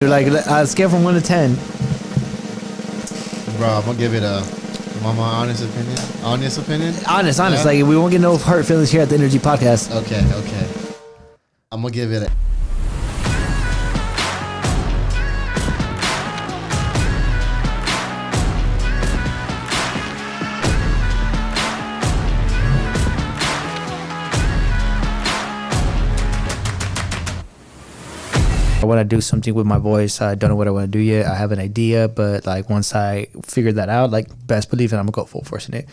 Like scale from 1 to 10. Bro, I'm gonna give it a my honest opinion. Honest opinion? Honest. Yeah? Like, we won't get no hurt feelings here at the Energy Podcast. Okay. I'm gonna give it a I want to do something with my voice. I don't know what I want to do yet. I have an idea, but like once I figure that out, like best believe it, I'm gonna go full force in it.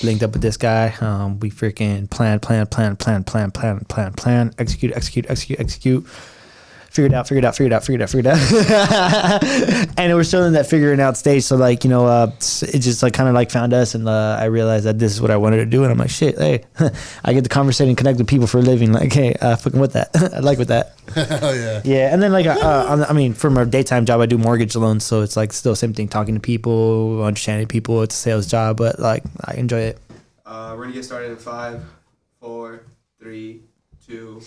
Linked up with this guy. We freaking plan, execute. Figure it out. And we're still in that figuring out stage. So like, it just like kind of like found us, and I realized that this is what I wanted to do. And I'm like, shit, hey, I get to conversate and connect with people for a living. Like, hey, fucking with that. I like with that. Hell yeah. Yeah. And then like, I mean, from a daytime job, I do mortgage loans. So it's like still same thing, talking to people, understanding people. It's a sales job, but like I enjoy it. We're going to get started in 5, 4, 3, 2.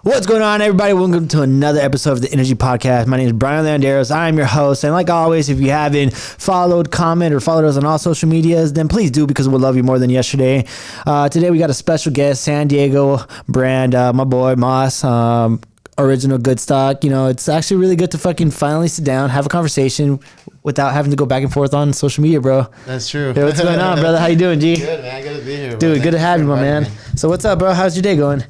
What's going on, everybody? Welcome to another episode of the Energy Podcast. My name is Brian Landeros. I'm your host. And like always, if you haven't followed, comment, or followed us on all social medias, then please do, because we'll love you more than yesterday. Today, we got a special guest, San Diego brand, my boy, Moss, OriginalGoodStock. It's actually really good to fucking finally sit down, have a conversation without having to go back and forth on social media, bro. That's true. Hey, what's going on, brother? How you doing, G? Good, man. Good to be here, bro. Dude, good to have you, my inviting man. So what's up, bro? How's your day going?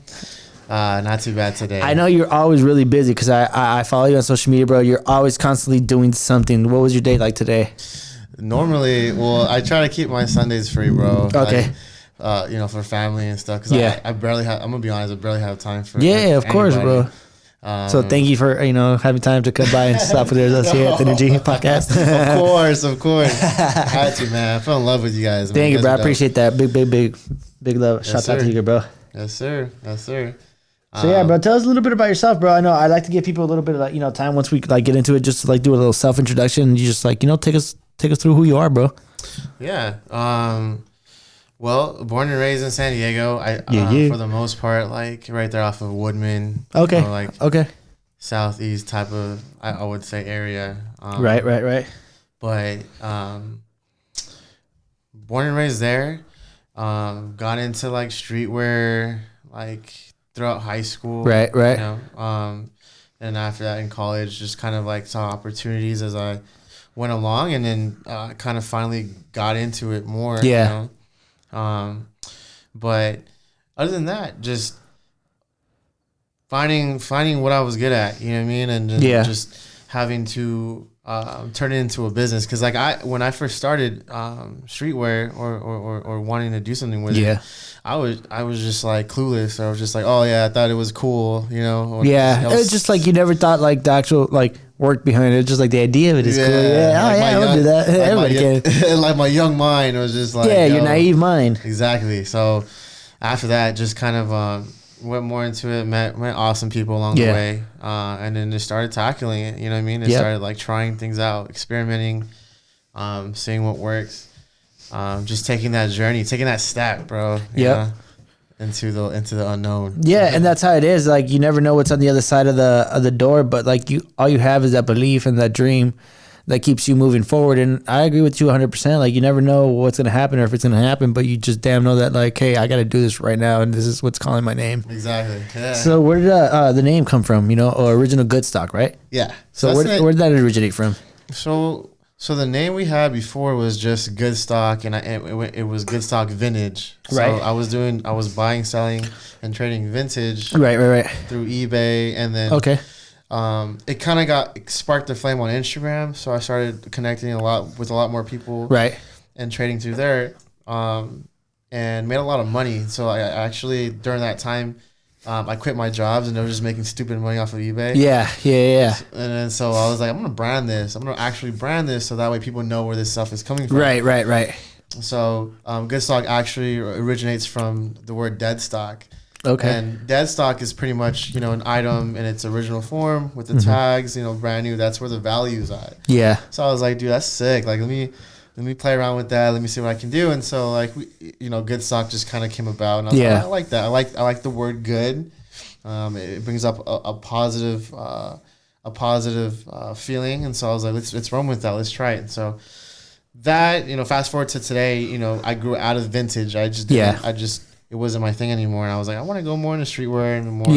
Not too bad today. I know you're always really busy because I follow you on social media, bro. You're always constantly doing something. What was your day like today? Normally, well, I try to keep my Sundays free, bro. Okay. Like, for family and stuff. Cause Yeah. I barely have. I'm gonna be honest. I barely have time for. Yeah, of course, anybody. bro. So thank you for having time to come by and stop with us here at the Energy Podcast. Of course. I had to, man. I fell in love with you guys. Thank you, bro. I dope. appreciate that. Big love. Shout out sir. to you, bro. Yes, sir. So yeah, bro, tell us a little bit about yourself, bro. I know I like to give people a little bit of like, time once we like get into it, just to like do a little self introduction. You just like, take us through who you are, bro. Yeah. Well, born and raised in San Diego. For the most part, like right there off of Woodman. Okay. Okay. Southeast type of, I would say, area. Right. But born and raised there. Got into like streetwear like throughout high school. Right. And after that in college, just kind of like saw opportunities as I went along, and then kind of finally got into it more. Yeah. But other than that, just finding what I was good at, you know what I mean? And just having to turn it into a business. Cause like when I first started streetwear or wanting to do something with it, I was just like clueless. I was just like, oh yeah, I thought it was cool, It's just like you never thought like the actual like work behind it. Just like the idea of it is cool. Yeah, like I'll do that. Everybody can. Like my young mind was just like, your naive mind. Exactly. So after that, just kind of went more into it, met awesome people along the way, and then just started tackling it. You know what I mean? Started like trying things out, experimenting, seeing what works. Just taking that journey, taking that step, bro. Into the unknown. Yeah, and that's how it is. Like you never know what's on the other side of the door, but like all you have is that belief and that dream that keeps you moving forward. And I agree with you 100%. Like you never know what's gonna happen or if it's gonna happen, but you just damn know that like, hey, I got to do this right now, and this is what's calling my name. Exactly. Yeah. So where did the name come from? Original Goodstock, right? Yeah. So where did that originate from? So the name we had before was just GOODSTOCK, and it was GOODSTOCK Vintage. So right. I was buying, selling, and trading vintage. Right. Through eBay, and then it kind of sparked the flame on Instagram. So I started connecting with a lot more people. Right. And trading through there, and made a lot of money. So I actually during that time, I quit my jobs and I was just making stupid money off of eBay. Yeah. And then so I was like, I'm gonna brand this. I'm gonna actually brand this so that way people know where this stuff is coming from. Right. So GOODSTOCK actually originates from the word dead stock. Okay. And dead stock is pretty much an item in its original form with the tags, brand new. That's where the value's at. Yeah. So I was like, dude, that's sick. Like let me play around with that. Let me see what I can do. And so like GOODSTOCK just kind of came about, and I was like, I like that. I like the word good. It brings up a positive positive feeling, and so I was like, let's run with that, let's try it. And so that, you know, fast forward to today, you know, I grew out of vintage. It wasn't my thing anymore, and I was like, I want to go more into streetwear and more,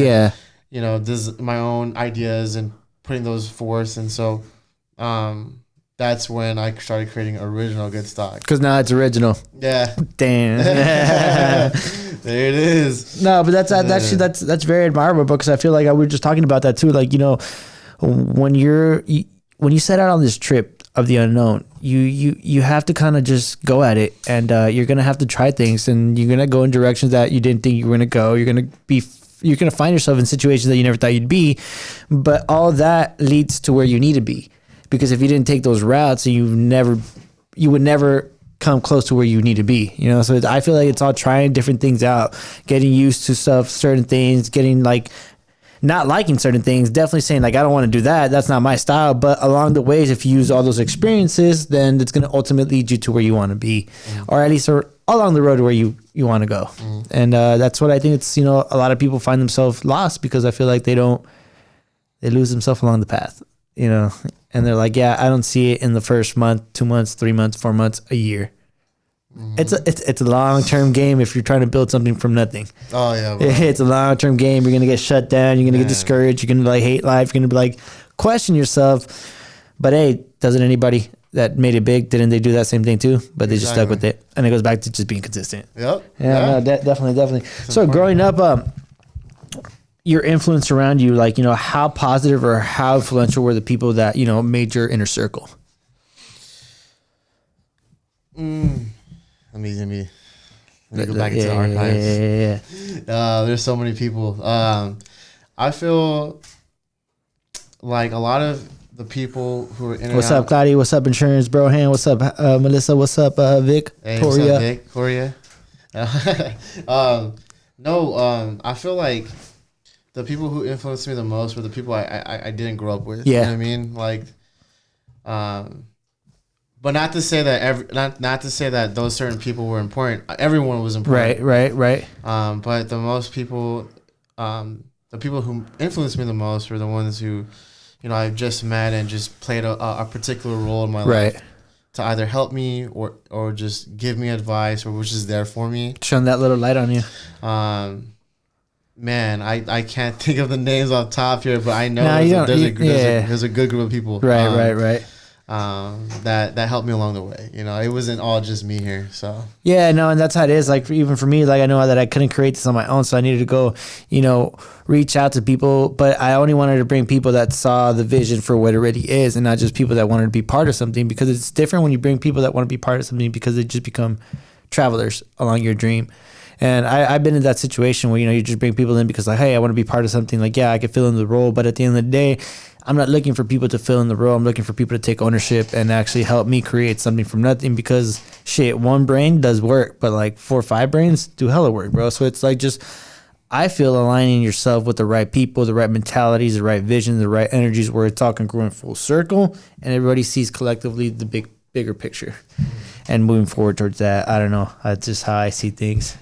you know, this my own ideas and putting those forth. And so that's when I started creating Original Good Stock. Because now it's original. Yeah. Damn. There it is. No, but that's very admirable, because I feel like we were just talking about that too. Like, you know, when you set out on this trip of the unknown, you have to kind of just go at it, and you're gonna have to try things, and you're gonna go in directions that you didn't think you were gonna go. You're gonna find yourself in situations that you never thought you'd be, but all that leads to where you need to be. Because if you didn't take those routes, you would never come close to where you need to be, you know? So I feel like it's all trying different things out, getting used to certain things, getting like not liking certain things, definitely saying like, I don't want to do that. That's not my style. But along the ways, if you use all those experiences, then it's going to ultimately lead you to where you want to be, or at least along the road where you want to go. And that's what I think it's, you know, a lot of people find themselves lost because I feel like they lose themselves along the path, you know? And they're like, yeah, I don't see it in the first month, 2 months, 3 months, 4 months, a year. It's a long-term game if you're trying to build something from nothing. Oh, yeah, bro. It's a long-term game. You're going to get shut down. You're going to get discouraged. You're going to like hate life. You're going to be like, question yourself. But hey, doesn't anybody that made it big, didn't they do that same thing too? But they just stuck with it. And it goes back to just being consistent. Yep. Yeah. No, definitely. So important. Growing up, your influence around you, like, you know, how positive or how influential were the people that, you know, made your inner circle? Let me go back into the archives. There's so many people. I feel like a lot of the people who are in and What's up, Cloudy? What's up, Insurance Brohan? What's up, Melissa? What's up, Vic? Hey, Toria? What's up, Vic? I feel like the people who influenced me the most were the people I didn't grow up with. Yeah. You know what I mean? Like, but not to say that not to say that those certain people were important. Everyone was important. Right. But the most people, the people who influenced me the most were the ones who, you know, I've just met and just played a particular role in my life to either help me or just give me advice or was just there for me. Shine that little light on you. Man, I can't think of the names off top here, but I know there's a good group of people. Right. That helped me along the way. You know, it wasn't all just me here. So yeah, no, and that's how it is. Like even for me, like I know that I couldn't create this on my own, so I needed to go, you know, reach out to people. But I only wanted to bring people that saw the vision for what it really is, and not just people that wanted to be part of something. Because it's different when you bring people that want to be part of something because they just become travelers along your dream. And I've been in that situation where, you know, you just bring people in because like, hey, I want to be part of something. Like, yeah, I can fill in the role. But at the end of the day, I'm not looking for people to fill in the role. I'm looking for people to take ownership and actually help me create something from nothing, because shit, one brain does work, but like 4 or 5 brains do hella work, bro. So it's like just, I feel aligning yourself with the right people, the right mentalities, the right vision, the right energies, where it's all congruent full circle and everybody sees collectively the bigger picture and moving forward towards that. I don't know. That's just how I see things.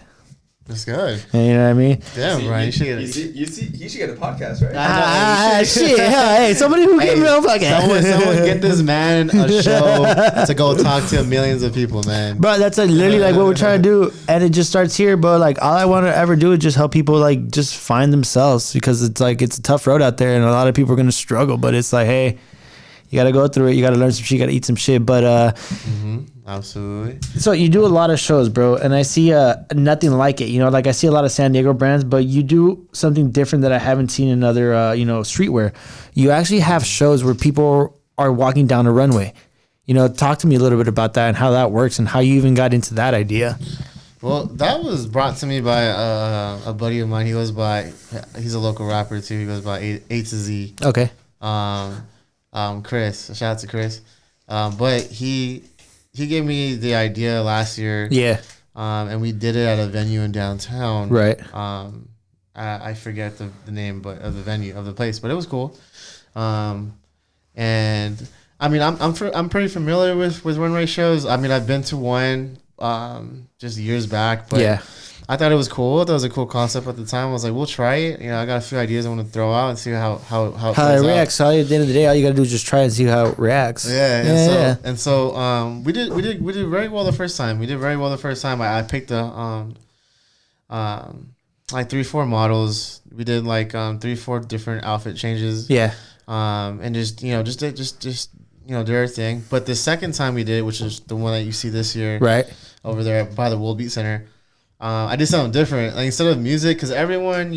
That's good. You know what I mean? Damn, Brian. You should get a podcast, right? Shit. Hey, somebody who get me on podcast. Someone get this man a show to go talk to millions of people, man. Bro, that's like literally like what we're trying to do. And it just starts here, bro. Like all I want to ever do is just help people like just find themselves, because it's like, it's a tough road out there and a lot of people are going to struggle, but it's like, hey, you got to go through it. You got to learn some shit. You got to eat some shit. But, absolutely. So you do a lot of shows, bro, and I see nothing like it. You know, like I see a lot of San Diego brands, but you do something different that I haven't seen in other, you know, streetwear. You actually have shows where people are walking down a runway. You know, talk to me a little bit about that and how that works and how you even got into that idea. Well, that was brought to me by a buddy of mine. He's a local rapper too. He goes by A to Z. Okay. Chris. Shout out to Chris. But he gave me the idea last year. Yeah. And we did it at a venue in downtown. Right. I forget the name, but of the venue, of the place, but it was cool. And I mean, I'm pretty familiar with runway shows. I mean, I've been to one just years back, but I thought it was cool. I thought it was a cool concept at the time. I was like, we'll try it. You know, I got a few ideas I want to throw out and see how it reacts. So at the end of the day, all you gotta do is just try and see how it reacts. Yeah. And so we did very well the first time. I picked like 3-4 models. We did like 3-4 different outfit changes. Yeah. And just do their thing. But the second time we did, which is the one that you see this year, right over there by the World Beat Center, I did something different. Like instead of music, because everyone,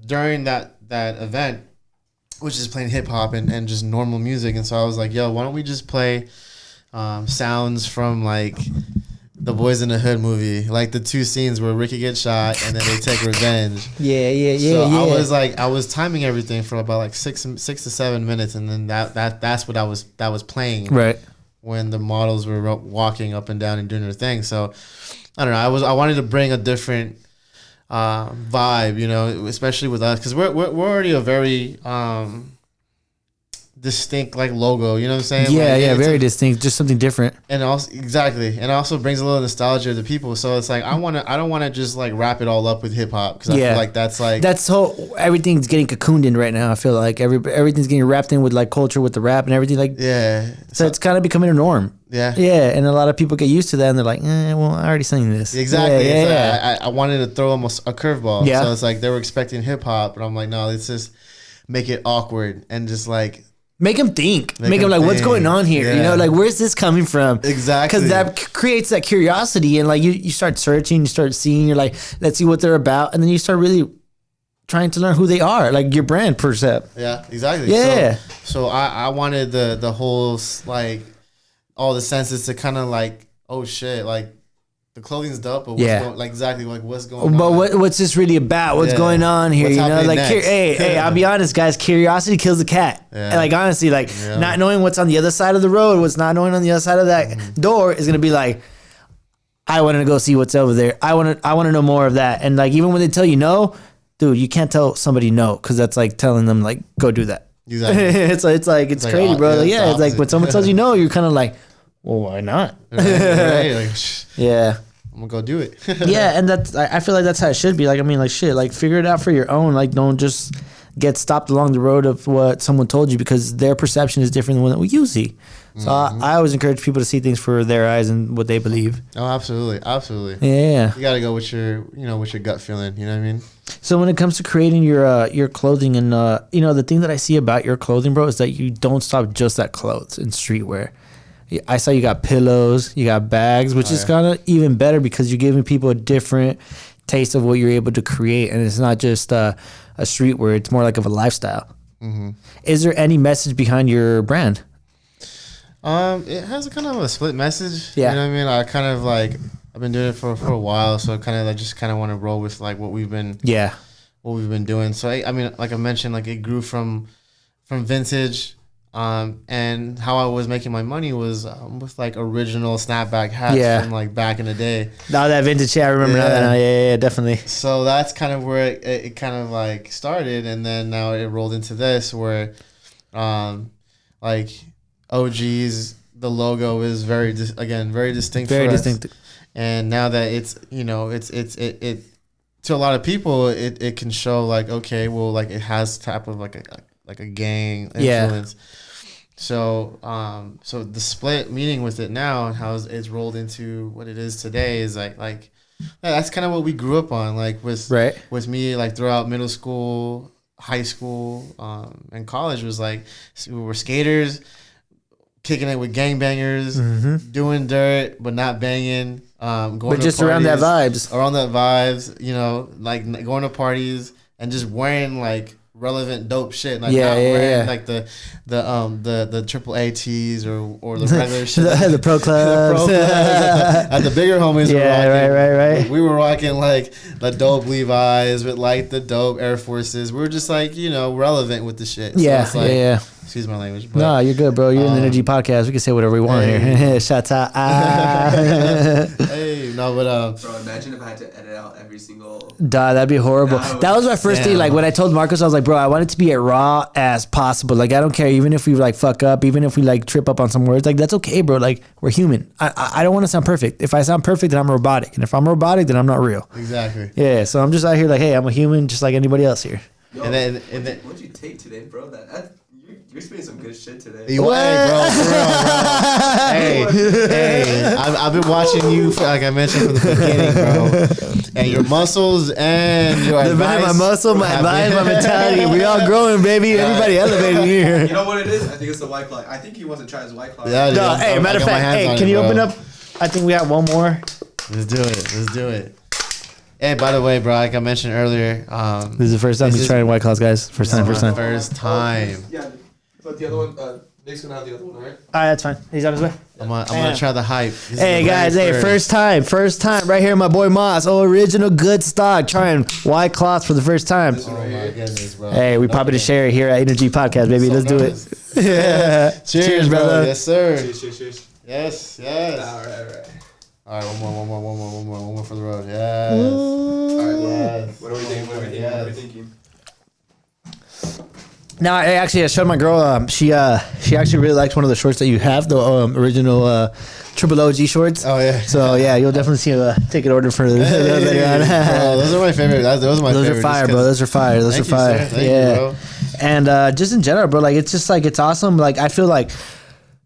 during that event, was just playing hip hop and just normal music, and so I was like, yo, why don't we just play sounds from like the Boys in the Hood movie, like the 2 scenes where Ricky gets shot and then they take revenge. So I was timing everything for about like 6 to 7 minutes, and then that's what that was playing right when the models were walking up and down and doing their thing. So I don't know. I wanted to bring a different vibe, especially with us, because we're already a very distinct like logo, you know what I'm saying? Yeah, very distinct, just something different. And also and also brings a little nostalgia to people. So it's like I don't want to just like wrap it all up with hip hop, because I feel like that's everything's getting cocooned in right now. I feel like everything's getting wrapped in with like culture, with the rap and everything, like so it's kind of becoming a norm. Yeah, and a lot of people get used to that, and they're like, well, I already sang this. Exactly. I wanted to throw them a curveball. So it's like they were expecting hip hop, but I'm like, no, let's just make it awkward and just like make them think. Make them like, what's going on here? Like, where's this coming from? Exactly. Because that creates that curiosity, and like you start searching, you start seeing, you're like, let's see what they're about, and then you start really trying to learn who they are, like your brand percept. Yeah, exactly. Yeah. So I wanted the whole like all the senses to kind of like, oh shit, like the clothing's dope, but what's going on? But what's this really about? What's going on here? What's like, next? hey, I'll be honest, guys. Curiosity kills the cat. And like honestly, like not knowing what's on the other side of the road, what's not knowing on the other side of that door is gonna be like, I want to go see what's over there. I want to know more of that. And like even when they tell you no, dude, you can't tell somebody no, because that's like telling them like go do that. Exactly. it's crazy, bro. It's like when someone tells you no, you're kind of like, well, why not? Yeah. I'm gonna go do it. Yeah, and I feel like that's how it should be. Like, I mean, like shit, like figure it out for your own. Like, don't just get stopped along the road of what someone told you, because their perception is different than what you see. So I always encourage people to see things for their eyes and what they believe. Oh, absolutely. Yeah. You gotta go with your gut feeling. You know what I mean? So when it comes to creating your clothing, and the thing that I see about your clothing, bro, is that you don't stop just at clothes and streetwear. I saw you got pillows, you got bags, which is kind of even better, because you're giving people a different taste of what you're able to create, and it's not just a streetwear; it's more like of a lifestyle. Mm-hmm. Is there any message behind your brand? It has a kind of a split message. Yeah. You know what I mean? I kind of like, I've been doing it for a while, so I just kind of want to roll with like what we've been doing. So I mean, like I mentioned, like it grew from vintage. And how I was making my money was with like original snapback hats from like back in the day. Now that vintage, I remember that. Yeah, definitely. So that's kind of where it kind of like started, and then now it rolled into this where, like OG's, the logo is very distinct. Very distinct. And now that it's it to a lot of people it can show like, okay, well, like it has type of like a gang influence. So the split meaning with it now and how it's rolled into what it is today is like that's kind of what we grew up on, like with me, like throughout middle school, high school, and college was like, we were skaters, kicking it with gangbangers, doing dirt but not banging, going but to just parties, around that vibes, like going to parties and just wearing like relevant dope shit, like not wearing like the triple A tees or the regular shit, the pro clubs. At the bigger homies were rocking. Right. We were rocking like the dope Levi's with like the dope Air Forces. We were just like relevant with the shit. So it's like, excuse my language. But, no, you're good, bro. You're in the Energy Podcast. We can say whatever we want here. Shout out. Hey, no, No, but Bro, imagine if I had to edit out every single. Duh, that'd be horrible. That was my first thing. Like when I told Marcos, I was like, bro, I want it to be as raw as possible. Like I don't care, even if we like fuck up, even if we like trip up on some words, like that's okay, bro. Like we're human. I don't want to sound perfect. If I sound perfect, then I'm robotic, and if I'm robotic, then I'm not real. exactly. Yeah. So I'm just out here like, hey, I'm a human, just like anybody else here. Yo, And then- what'd you take today, bro? You're spitting some good shit today. Hey, bro, for real, bro. hey, I've been watching you, like I mentioned from the beginning, bro. And your muscles and your advice. My muscle, my advice, my mentality. We all growing, baby. Everybody elevating here. You know what it is? I think it's the White Claw. I think he wants to try his White Claw. Yeah, No, hey, matter of fact, hey, can you open up? I think we have one more. Let's do it. Let's do it. Hey, by the way, bro, like I mentioned earlier, This is the first time he's trying White Claws, guys. First time. First time. Yeah, but the other one, Nick's gonna have the other one, right? All right, that's fine. He's on his way. I'm gonna try the hype. This is Hey the guys, very hey, first time, right here, my boy Moss, original good stock, trying White Claws for the first time. Oh my goodness, bro. Hey, we popping to share it here at Energy Podcast, baby. Let's do it. Yeah. Cheers, brother. Yes, sir. Cheers. Yes. All right. All right, one more for the road. Yes. All right. Yes. What are we thinking? What are we thinking? Now, I showed my girl. She actually really liked one of the shorts that you have, the original Triple OG shorts. Oh yeah. So yeah, you'll definitely see a ticket order for those later on. Bro, those are my favorite. Those are my Those favorite. are fire, bro. Those are fire. Those are fire. Thank Yeah. you, bro. And just in general, bro, like it's just like it's awesome. Like I feel like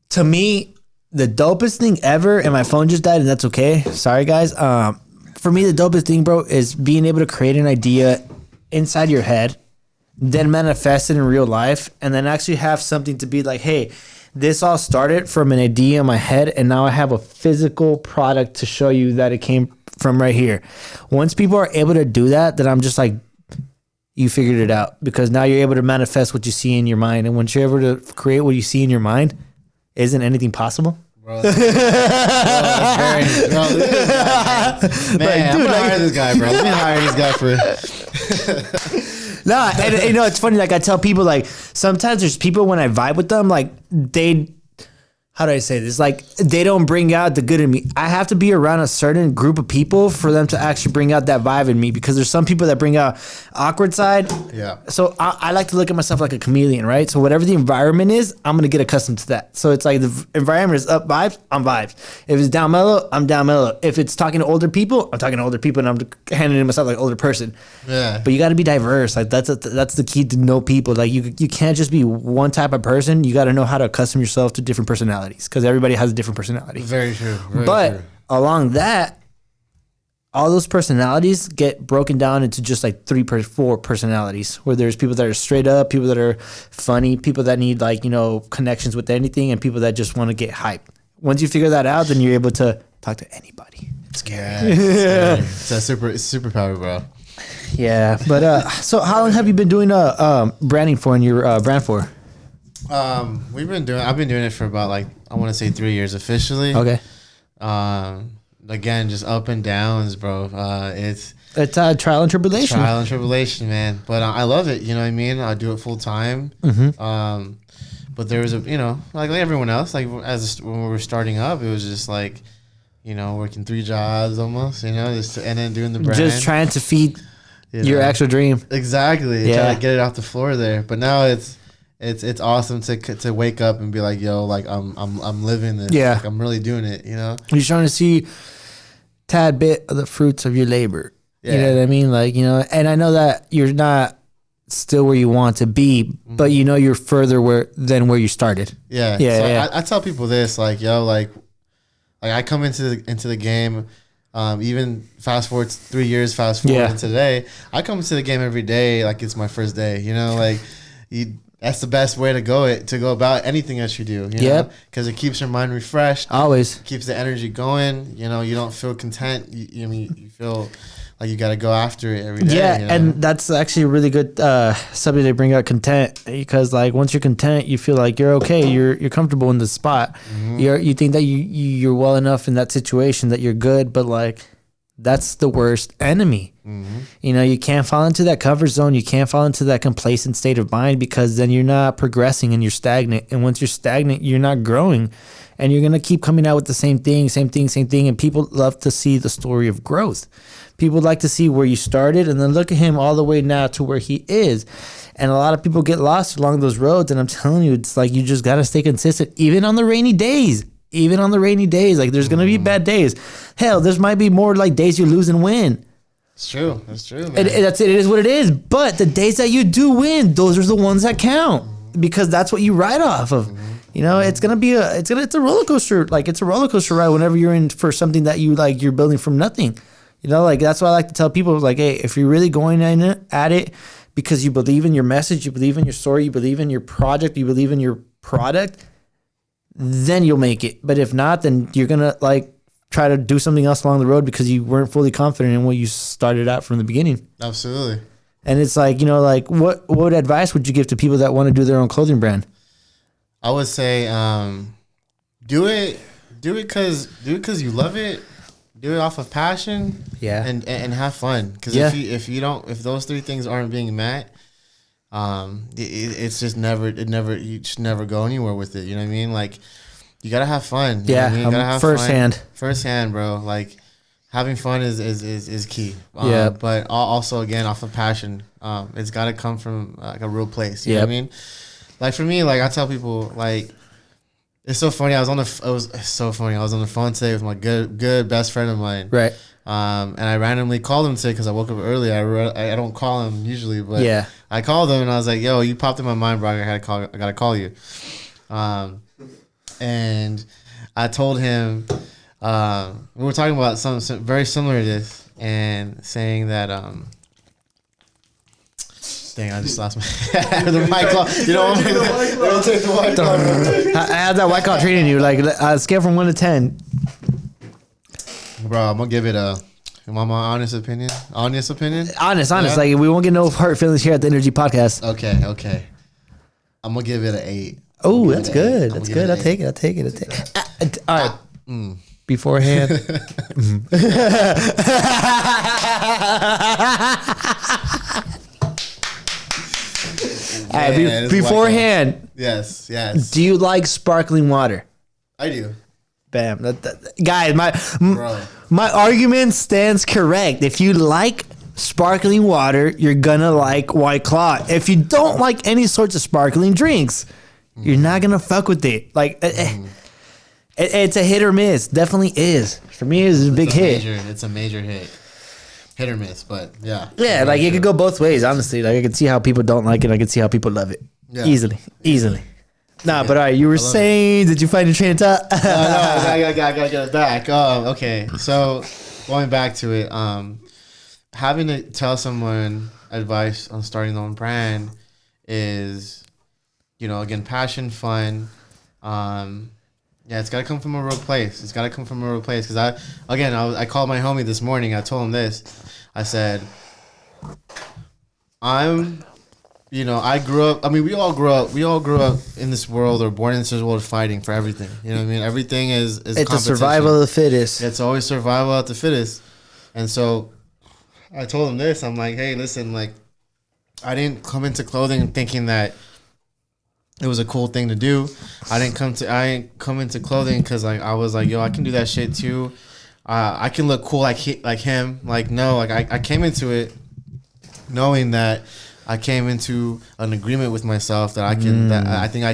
to me, the dopest thing ever, and my phone just died, and that's okay. Sorry, guys. For me, the dopest thing, bro, is being able to create an idea inside your head, then manifest it in real life, and then actually have something to be like, hey, this all started from an idea in my head, and now I have a physical product to show you that it came from right here. Once people are able to do that, then I'm just like, you figured it out, because now you're able to manifest what you see in your mind, and once you're able to create what you see in your mind, isn't anything possible? Bro, that's very, bro, look at this guy, man. I'm gonna hire this guy, bro. Let me hire this guy for. Nah, and you know, it's funny. Like I tell people, like sometimes there's people when I vibe with them, like how do I say this? Like they don't bring out the good in me. I have to be around a certain group of people for them to actually bring out that vibe in me, because there's some people that bring out awkward side. Yeah. So I like to look at myself like a chameleon, right? So whatever the environment is, I'm gonna get accustomed to that. So it's like the environment is up vibes, I'm vibes. If it's down mellow, I'm down mellow. If it's talking to older people, I'm talking to older people, and I'm handling myself like an older person. Yeah. But you got to be diverse. Like that's the key to know people. Like you can't just be one type of person. You got to know how to accustom yourself to different personalities, because everybody has a different personality. Very true. But along that, all those personalities get broken down into just like 4 personalities, where there's people that are straight up, people that are funny, people that need like, you know, connections with anything, and people that just want to get hyped. Once you figure that out, then you're able to talk to anybody. It's scary. Yeah, it's a superpower, bro. Yeah, but so how long have you been doing branding for, and your brand for? I've been doing it for about like, I want to say 3 years officially. Okay. Again, just up and downs, bro. It's trial and tribulation. Man. But I love it. You know what I mean? I do it full time. Mm-hmm. But there was like everyone else, like when we were starting up, it was just like, you know, working 3 jobs almost, you know, and then doing the brand. Just trying to feed your actual dream. Exactly. Yeah. Trying to get it off the floor there. But now it's awesome to wake up and be like, yo, like I'm living this. Yeah. Like, I'm really doing it, you know? You're trying to see tad bit of the fruits of your labor. Yeah. You know what I mean? Like, you know, and I know that you're not still where you want to be, but you know you're further than where you started. Yeah. Yeah. So yeah. I tell people this, like, yo, like I come into the game, even fast forward 3 years, fast forward to today, I come into the game every day like it's my first day, you know, like that's the best way to go about anything that you do, you know, because it keeps your mind refreshed. Always. Keeps the energy going, you know, you don't feel content. You feel like you got to go after it every day. Yeah, you know? and that's actually a really good subject to bring out, content, because like once you're content, you feel like you're okay, you're comfortable in the spot. You think that you're well enough in that situation that you're good, but like That's the worst enemy. You know, you can't fall into that comfort zone. You can't fall into that complacent state of mind, because then you're not progressing and you're stagnant. And once you're stagnant, you're not growing, and you're going to keep coming out with the same thing. And people love to see the story of growth. People like to see where you started and then look at him all the way now to where he is. And a lot of people get lost along those roads. And I'm telling you, it's like, you just got to stay consistent, even on the rainy days. Like, there's going to be bad days. Hell, there might be more like days you lose and win. It's true. That's true, man. It is what it is. But the days that you do win, those are the ones that count, because that's what you ride off of. You know, it's a roller coaster. Like, it's a roller coaster ride whenever you're in for something that you like, you're building from nothing. You know, like, that's why I like to tell people, like, hey, if you're really going at it because you believe in your message, you believe in your story, you believe in your project, you believe in your product, then you'll make it. But if not, then you're gonna like try to do something else along the road because you weren't fully confident in what you started out from the beginning. Absolutely. And it's like, you know, like, what advice would you give to people that want to do their own clothing brand? I would say, do it because you love it. Do it off of passion. Yeah. And have fun. Because if those three things aren't being met, it's just you just never go anywhere with it. You know what I mean? Like, you gotta have fun. You know what I mean? You gotta have firsthand, bro. Like, having fun is key. Yeah. But also, again, off of passion, it's gotta come from like a real place. You know what I mean? Like, for me, like, I tell people, like, it's so funny. I was on the phone today with my good best friend of mine. Right. And I randomly called him today because I woke up early. I don't call him usually, but yeah, I called him and I was like, "Yo, you popped in my mind, bro. I gotta call you." And I told him we were talking about something very similar to this, and saying that dang, I just lost my the White Claw. You know what? Don't take the White Claw. How's that White Claw treating you? Like, scale from 1 to 10. Bro, I'm gonna give it a my honest opinion. Honest. Yeah. Like, we won't get no hurt feelings here at the Energy Podcast. Okay. I'm gonna give it an 8. Oh, that's good. That's good. I'll take it. All right. Beforehand. Beforehand. Yes. Do you like sparkling water? I do. Bam. Guys, my argument stands correct. If you like sparkling water, you're gonna like White Claw. If you don't like any sorts of sparkling drinks, you're not gonna fuck with it. Like, it's a hit or miss. Definitely is. For me, it's a big hit. It's a major hit. Hit or miss, but yeah. Yeah, like, it could go both ways, honestly. Like, I can see how people don't like it. I can see how people love it. Yeah. Easily. Nah, but all right, you were saying, did you find a train of thought? No, I gotta get it back. Okay. So, going back to it, having to tell someone advice on starting their own brand is, you know, again, passion, fun. Yeah, it's gotta come from a real place. Because I called my homie this morning. I told him this. I said, I grew up. I mean, we all grew up in this world, or born into this world, fighting for everything. You know what I mean? Everything is it's a survival of the fittest. It's always survival of the fittest. And so, I told him this. I'm like, hey, listen, like, I didn't come into clothing thinking that it was a cool thing to do. I didn't come into clothing because, like, I was like, yo, I can do that shit too. I can look cool like him. Like, no, like, I came into it knowing that I came into an agreement with myself that I can that I think I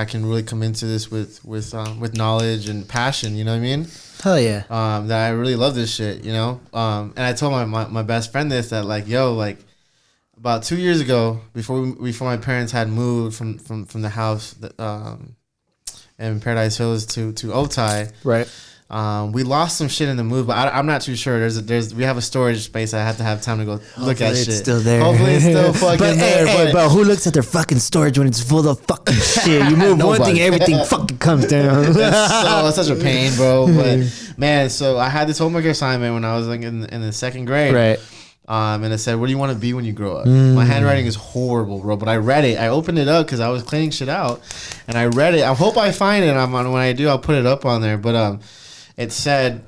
can really come into this with knowledge and passion. You know what I mean? Hell yeah. That I really love this shit. You know. And I told my best friend this, that, like, yo, like, about 2 years ago, before my parents had moved from the house that, in Paradise Hills to Otay, right? We lost some shit in the move, but I'm not too sure. We have a storage space. I have to have time to go look at shit. It's still there. Hopefully it's still fucking there. Hey, bro, who looks at their fucking storage when it's full of fucking shit? You move one thing, everything fucking comes down. That's such a pain, bro. But man, so I had this homework assignment when I was, like, in the second grade, right? And it said, what do you want to be when you grow up? My handwriting is horrible, bro. But I read it. I opened it up because I was cleaning shit out, and I read it. I hope I find it. When I do, I'll put it up on there. But it said,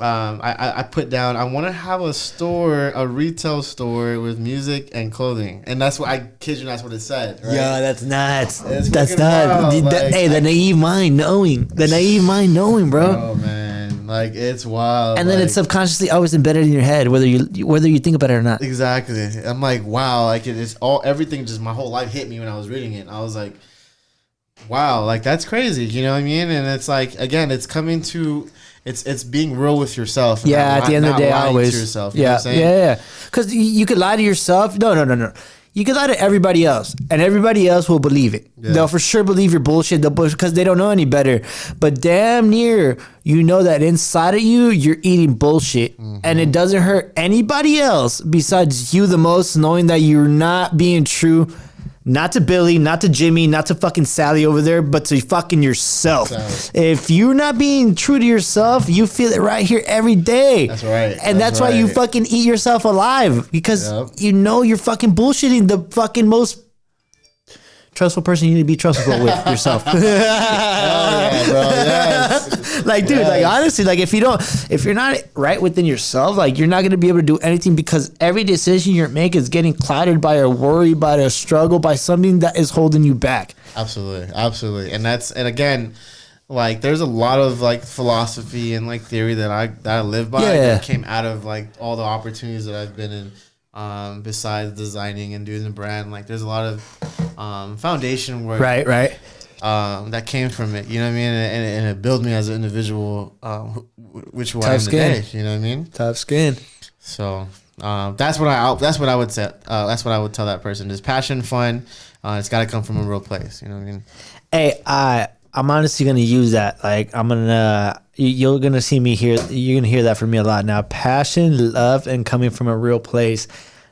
I put down, I want to have a retail store with music and clothing, and that's what I kid you, that's what it said. Right? Yeah, that's nuts. It's That's nuts. nuts. Hey, the naive mind knowing, bro. Oh man, like it's wild. And then it's subconsciously always embedded in your head, whether you think about it or not. Exactly. I'm like, wow, like it's all everything. Just my whole life hit me when I was reading it. I was like, wow, like that's crazy. You know what I mean? And it's like, again, it's coming to. It's being real with yourself. Yeah, at the end of the day, always. To yourself, you know what I'm saying? Yeah. Because you could lie to yourself. No. You could lie to everybody else, and everybody else will believe it. Yeah. They'll for sure believe your bullshit because they don't know any better. But damn near, you know that inside of you, you're eating bullshit. Mm-hmm. And it doesn't hurt anybody else besides you the most, knowing that you're not being true. Not to Billy, not to Jimmy, not to fucking Sally over there, but to fucking yourself. If you're not being true to yourself, you feel it right here every day. That's right. And that's why you fucking eat yourself alive. Because you know you're fucking bullshitting the fucking most trustful person you need to be trustful with yourself. Oh yeah, bro. Yes. Like, dude, like honestly, like if you're not right within yourself, like you're not gonna be able to do anything because every decision you make is getting clouded by a worry, by a struggle, by something that is holding you back. Absolutely. And again, like there's a lot of like philosophy and like theory that I live by that came out of like all the opportunities that I've been in. Besides designing and doing the brand, like there's a lot of foundation work, right, that came from it. You know what I mean? And it built me as an individual, which I am today. You know what I mean? Tough skin. So that's what I would say. That's what I would tell that person: is passion, fun. It's got to come from a real place. You know what I mean? Hey, I'm honestly gonna use that. Like you're gonna see me here. You're gonna hear that from me a lot now. Passion, love, and coming from a real place.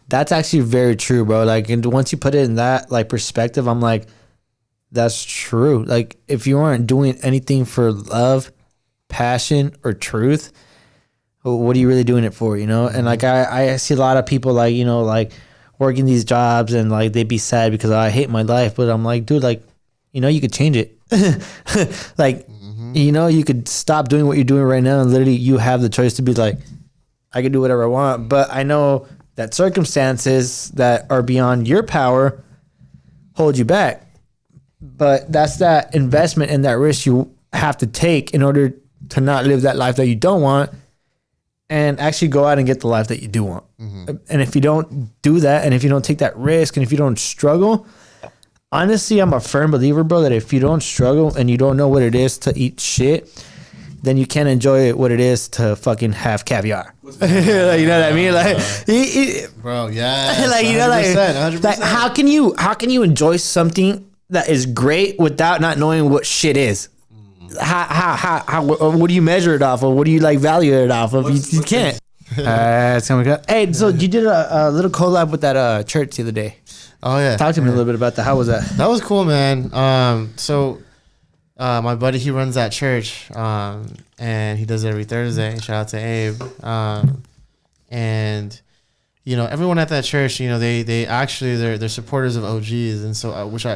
That's actually very true, bro. Like, and once you put it in that like perspective, I'm like, that's true. Like, if you aren't doing anything for love, passion, or truth, what are you really doing it for? You know? And like, I see a lot of people like, you know, like working these jobs and like they be sad because I hate my life, but I'm like, dude, like, you know, you could change it. Like, you know, you could stop doing what you're doing right now and literally you have the choice to be like, I can do whatever I want. But I know that circumstances that are beyond your power hold you back. But that's that investment and that risk you have to take in order to not live that life that you don't want and actually go out and get the life that you do want. Mm-hmm. And if you don't do that, and if you don't take that risk, and if you don't struggle, honestly, I'm a firm believer, bro, that if you don't struggle and you don't know what it is to eat shit, then you can't enjoy what it is to fucking have caviar. Like, you know what I mean? Like, bro, yeah. Like, you know, 100%. Like how can you enjoy something that is great without not knowing what shit is? How what do you measure it off of? What do you like value it off of? You can't. It's coming up. Hey, so you did a little collab with that church the other day. Oh yeah. Talk to me a little bit about that. How was that? That was cool, man. So my buddy, he runs that church, and he does it every Thursday. Shout out to Abe. And you know, everyone at that church, you know, they actually they're supporters of OGs, and so which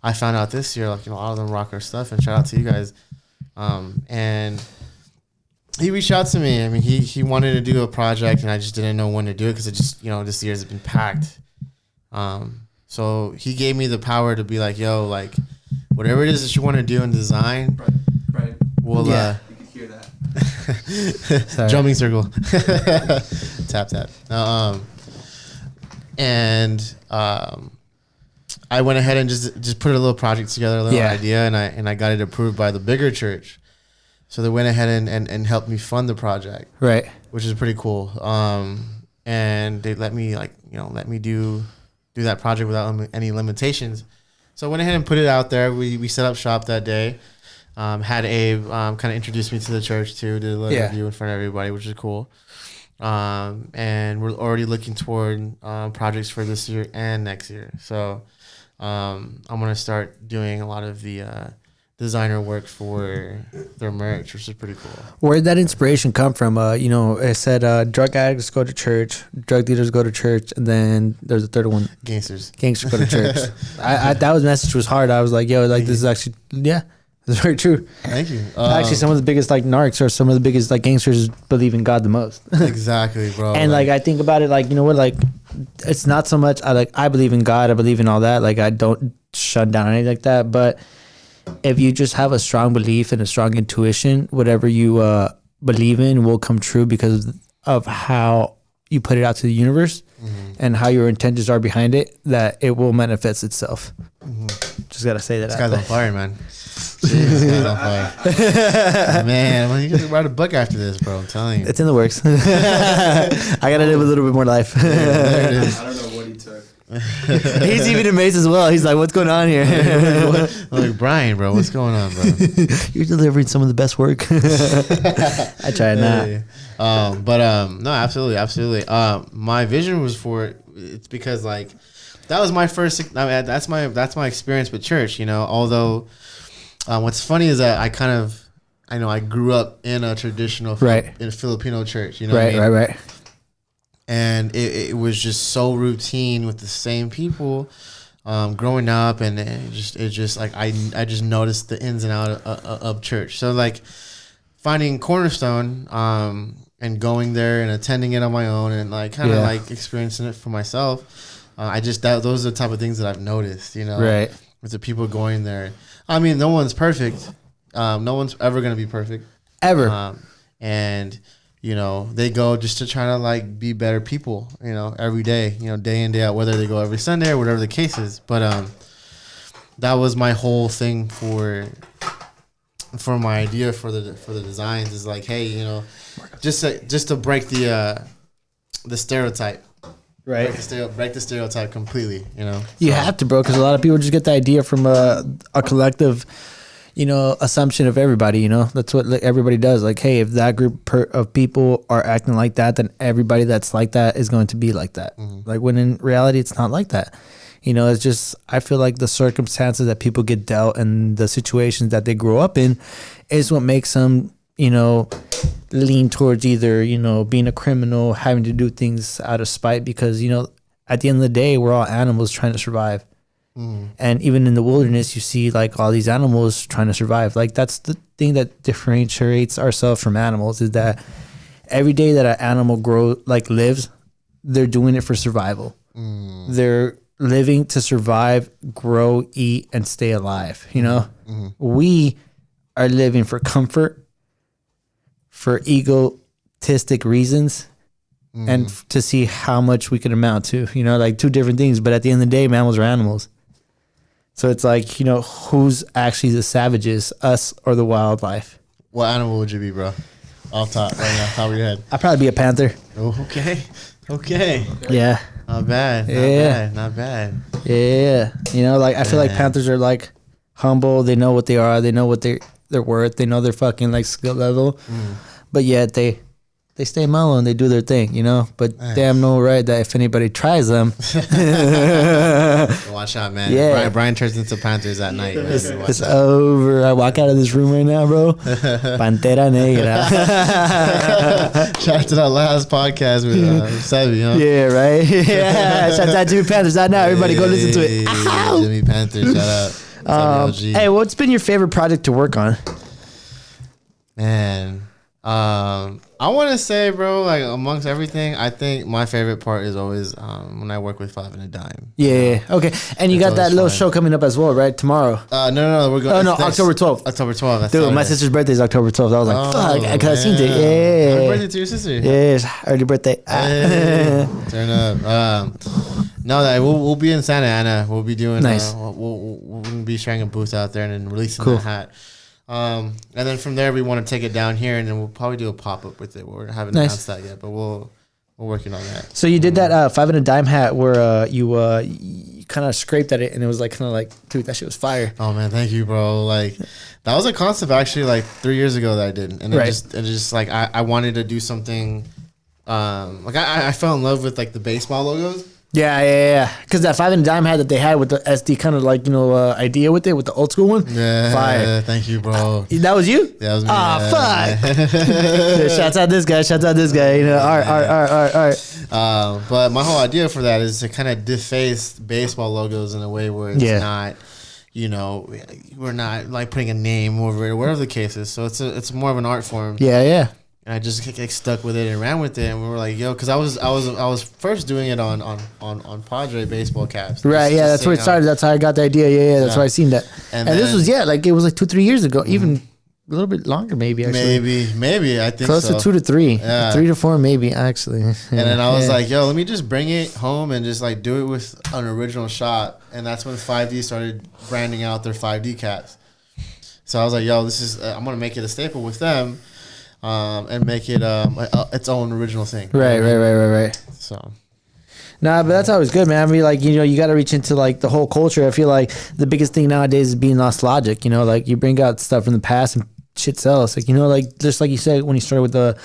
I found out this year, like, you know, a lot of them rock our stuff, and shout out to you guys. And he reached out to me. I mean, he wanted to do a project, and I just didn't know when to do it because it just, you know, this year's been packed. So he gave me the power to be like, yo, like, whatever it is that you want to do in design, right. We'll you can hear that. Jumping circle, tap. I went ahead and just put a little project together, a little idea, and I got it approved by the bigger church. So they went ahead and helped me fund the project, right? Which is pretty cool. And they let me do that project without any limitations. So I went ahead and put it out there. We set up shop that day. Had Abe kind of introduce me to the church too. Did a little review in front of everybody, which is cool. And we're already looking toward projects for this year and next year. So I'm gonna start doing a lot of the designer work for their merch, which is pretty cool. Where'd that inspiration come from? You know, it said drug addicts go to church, drug dealers go to church, and then there's a third one. Gangsters go to church. That was message was hard. I was like, yo, like this is actually It's very true. Thank you. Actually, some of the biggest like narcs or some of the biggest like gangsters believe in God the most. Exactly, bro. And like I think about it, like, you know what, like it's not so much I believe in God, I believe in all that. Like I don't shut down anything like that. But if you just have a strong belief and a strong intuition, whatever you believe in will come true because of how you put it out to the universe and how your intentions are behind it. That it will manifest itself. Just gotta say that. This guy's on fire, man. This guy's on fire. Man, well, you gotta write a book after this, bro. I'm telling you. It's in the works. I gotta live a little bit more life. There it is. I don't know what he took. He's even amazed as well. He's like, "What's going on here?" I'm like, Brian, bro, what's going on, bro? You're delivering some of the best work. I try not. No, absolutely. My vision was for it. It's because like that was my first. I mean, that's my experience with church. You know, although what's funny is that I grew up in a traditional in a Filipino church. You know, right. And it was just so routine with the same people growing up, and it just like I just noticed the ins and outs of church. So like finding Cornerstone and going there and attending it on my own and like kind of like experiencing it for myself. Those are the type of things that I've noticed, you know, with the people going there. I mean, no one's perfect. No one's ever going to be perfect. Ever. And you know, they go just to try to like be better people, you know, every day, you know, day in, day out, whether they go every Sunday or whatever the case is. But that was my whole thing for my idea for the designs is like, hey, you know, just to break the stereotype. Right. Break the stereotype completely, you know. You have to, bro, because a lot of people just get the idea from a collective, you know, assumption of everybody, you know. That's what everybody does. Like, hey, if that group of people are acting like that, then everybody that's like that is going to be like that. Like, when in reality, it's not like that. You know, it's just, I feel like the circumstances that people get dealt and the situations that they grow up in is what makes them, you know, lean towards either, you know, being a criminal, having to do things out of spite, because, you know, at the end of the day, we're all animals trying to survive. And even in the wilderness, you see like all these animals trying to survive. Like that's the thing that differentiates ourselves from animals, is that every day that an animal lives, they're doing it for survival. They're living to survive, grow, eat, and stay alive. You know, we are living for comfort, for egotistic reasons, and to see how much we can amount to. You know, like two different things. But at the end of the day, mammals are animals. So it's like, you know, who's actually the savages, us or the wildlife? What animal would you be, bro? Off top, right now, top of your head. I'd probably be a panther. Oh, okay. Yeah. Not bad. Not bad. Yeah. You know, like I feel like panthers are like humble. They know what they are. They know what they're worth. They know their fucking like skill level. But yet they stay mellow and they do their thing, you know. But damn no right that if anybody tries them, watch out, man. Yeah. Brian turns into panthers at night. It's over. I walk out of this room right now, bro. Pantera negra. Shout out to that last podcast with Sebi, huh? Yeah, right. Yeah. Shout out to Jimmy Panthers. Out now, everybody go listen to it. Ow! Jimmy Panthers, shout out. Hey, what's been your favorite project to work on? Man. I want to say, bro, like amongst everything, I think my favorite part is always when I work with 5 and a Dime. Yeah. Okay. And you got that little show coming up as well, right? Tomorrow. No. We're going. Oh no, October 12th. October 12th. Dude, my sister's birthday is October 12th. I was like, fuck, I could have seen it. Yeah. Happy birthday to your sister. Yeah, early birthday. Hey, turn up. No, that we'll be in Santa Ana. We'll be doing. Nice. We'll be sharing a booth out there and then releasing the hat. And then from there, we want to take it down here, and then we'll probably do a pop-up with it. We haven't announced that yet, but we're working on that. So you did that 5 and a Dime hat where you kind of scraped at it, and it was like kind of like, dude, that shit was fire. Oh man, thank you, bro. Like that was a concept actually like 3 years ago that I did, and it just like I wanted to do something. Like I fell in love with like the baseball logos. Yeah. Because that 5 and a Dime hat that they had with the SD kind of like, you know, idea with it, with the old school one. Yeah. Fire. Thank you, bro. That was you? Yeah, that was me. Fuck. Shouts out this guy. You know, art. But my whole idea for that is to kind of deface baseball logos in a way where it's not, you know, we're not like putting a name over it, whatever the case is. So it's more of an art form. Yeah. And I just stuck with it and ran with it, and we were like, yo, because I was first doing it on Padre baseball caps. Right, yeah, that's where it started. That's how I got the idea. Yeah, that's why I seen that. And this was like it was like 2-3 years ago, even a little bit longer, maybe. Actually, maybe I think close to 2 to 3, 3 to 4, maybe actually. And then I was like, yo, let me just bring it home and just like do it with an original shot, and that's when 5D started branding out their 5D caps. So I was like, yo, this is I'm gonna make it a staple with them. And make it its own original thing. Right. So, nah, but that's always good, man. I mean, like, you know, you got to reach into like the whole culture. I feel like the biggest thing nowadays is being nostalgic. You know, like you bring out stuff from the past and shit sells. Like, you know, like just like you said when you started with the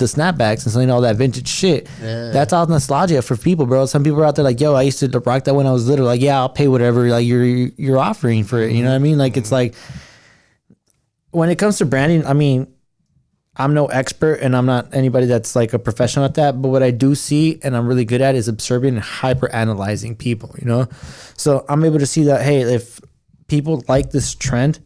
snapbacks and selling all that vintage shit. Yeah. That's all nostalgia for people, bro. Some people are out there like, yo, I used to rock that when I was little. Like, yeah, I'll pay whatever like you're offering for it. You know what I mean? Like, it's like when it comes to branding, I mean, I'm no expert and I'm not anybody that's like a professional at that, but what I do see and I'm really good at is observing and hyper analyzing people, you know? So I'm able to see that, hey, if people like this trend,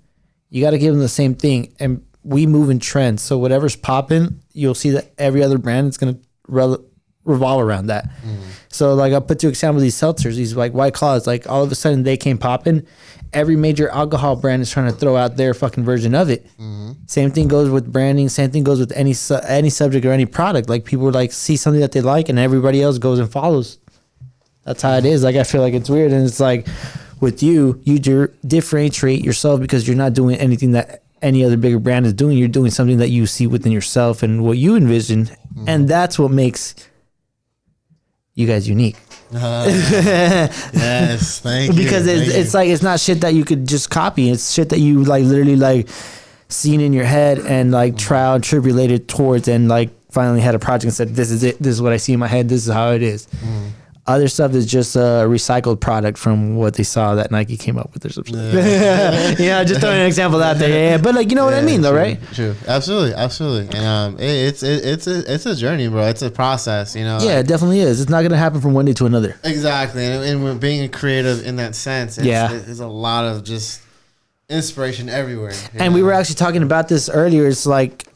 you got to give them the same thing. And we move in trends. So whatever's popping, you'll see that every other brand is going to revolve around that. So like I'll put to example these seltzers, these like White Claws, like all of a sudden they came popping. Every major alcohol brand is trying to throw out their fucking version of it. Same thing goes with branding. Same thing goes with any subject or any product. Like people like see something that they like, and everybody else goes and follows. That's how it is. Like I feel like it's weird, and it's like with you differentiate yourself because you're not doing anything that any other bigger brand is doing. You're doing something that you see within yourself and what you envision, and that's what makes you guys unique. Yes, thank you. Because it's like it's not shit that you could just copy. It's shit that you like literally like seen in your head and like trial and tribulated towards, and like finally had a project and said, "This is it. This is what I see in my head. This is how it is." Other stuff is just a recycled product from what they saw that Nike came up with or something. Yeah, just throwing an example out there. Yeah, but like you know what I mean, though, right? True, absolutely. And it's a journey, bro. It's a process, you know. Yeah, it definitely is. It's not gonna happen from one day to another. Exactly, and when being a creative in that sense, there's a lot of just inspiration everywhere. And we were actually talking about this earlier. It's like,